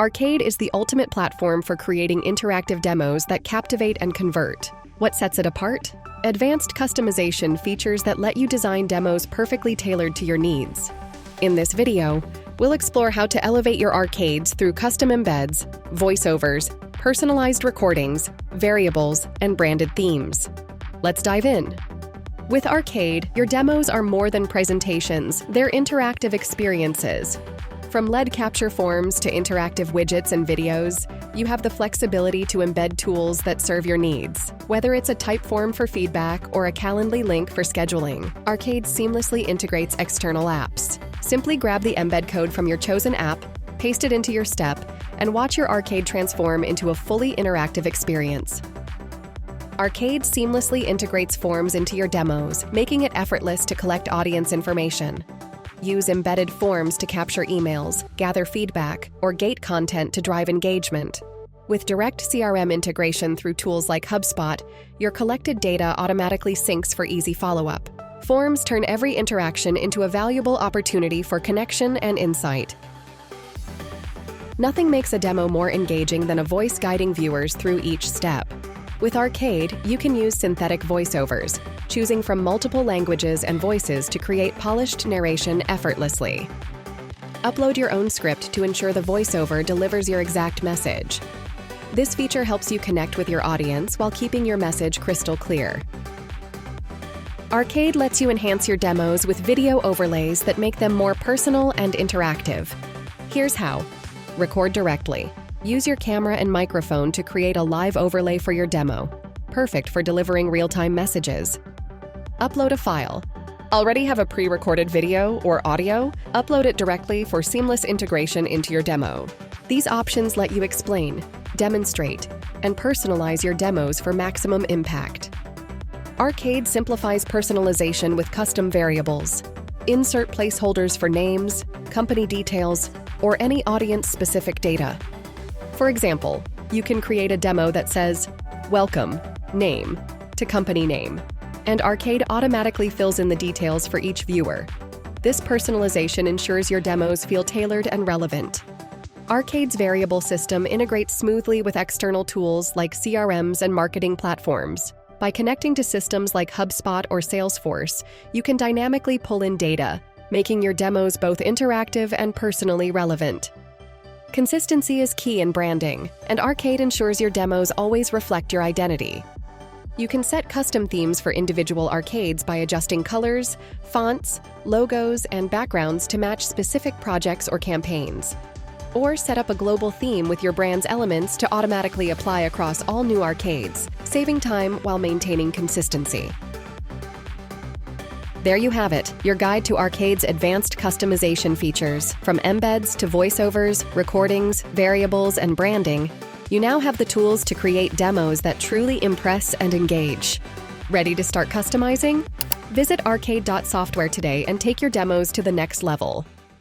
Arcade is the ultimate platform for creating interactive demos that captivate and convert. What sets it apart? Advanced customization features that let you design demos perfectly tailored to your needs. In this video, we'll explore how to elevate your arcades through custom embeds, voiceovers, personalized recordings, variables, and branded themes. Let's dive in. With Arcade, your demos are more than presentations, they're interactive experiences. From lead capture forms to interactive widgets and videos, you have the flexibility to embed tools that serve your needs. Whether it's a Typeform for feedback or a Calendly link for scheduling, Arcade seamlessly integrates external apps. Simply grab the embed code from your chosen app, paste it into your step, and watch your Arcade transform into a fully interactive experience. Arcade seamlessly integrates forms into your demos, making it effortless to collect audience information. Use embedded forms to capture emails, gather feedback, or gate content to drive engagement. With direct CRM integration through tools like HubSpot, your collected data automatically syncs for easy follow-up. Forms turn every interaction into a valuable opportunity for connection and insight. Nothing makes a demo more engaging than a voice guiding viewers through each step. With Arcade, you can use synthetic voiceovers, choosing from multiple languages and voices to create polished narration effortlessly. Upload your own script to ensure the voiceover delivers your exact message. This feature helps you connect with your audience while keeping your message crystal clear. Arcade lets you enhance your demos with video overlays that make them more personal and interactive. Here's how. Record directly. Use your camera and microphone to create a live overlay for your demo. Perfect for delivering real-time messages. Upload a file. Already have a pre-recorded video or audio? Upload it directly for seamless integration into your demo. These options let you explain, demonstrate, and personalize your demos for maximum impact. Arcade simplifies personalization with custom variables. Insert placeholders for names, company details, or any audience-specific data. For example, you can create a demo that says, "Welcome, name," to company name, and Arcade automatically fills in the details for each viewer. This personalization ensures your demos feel tailored and relevant. Arcade's variable system integrates smoothly with external tools like CRMs and marketing platforms. By connecting to systems like HubSpot or Salesforce, you can dynamically pull in data, making your demos both interactive and personally relevant. Consistency is key in branding, and Arcade ensures your demos always reflect your identity. You can set custom themes for individual arcades by adjusting colors, fonts, logos, and backgrounds to match specific projects or campaigns. Or set up a global theme with your brand's elements to automatically apply across all new arcades, saving time while maintaining consistency. There you have it, your guide to Arcade's advanced customization features. From embeds to voiceovers, recordings, variables, and branding, you now have the tools to create demos that truly impress and engage. Ready to start customizing? Visit arcade.software today and take your demos to the next level.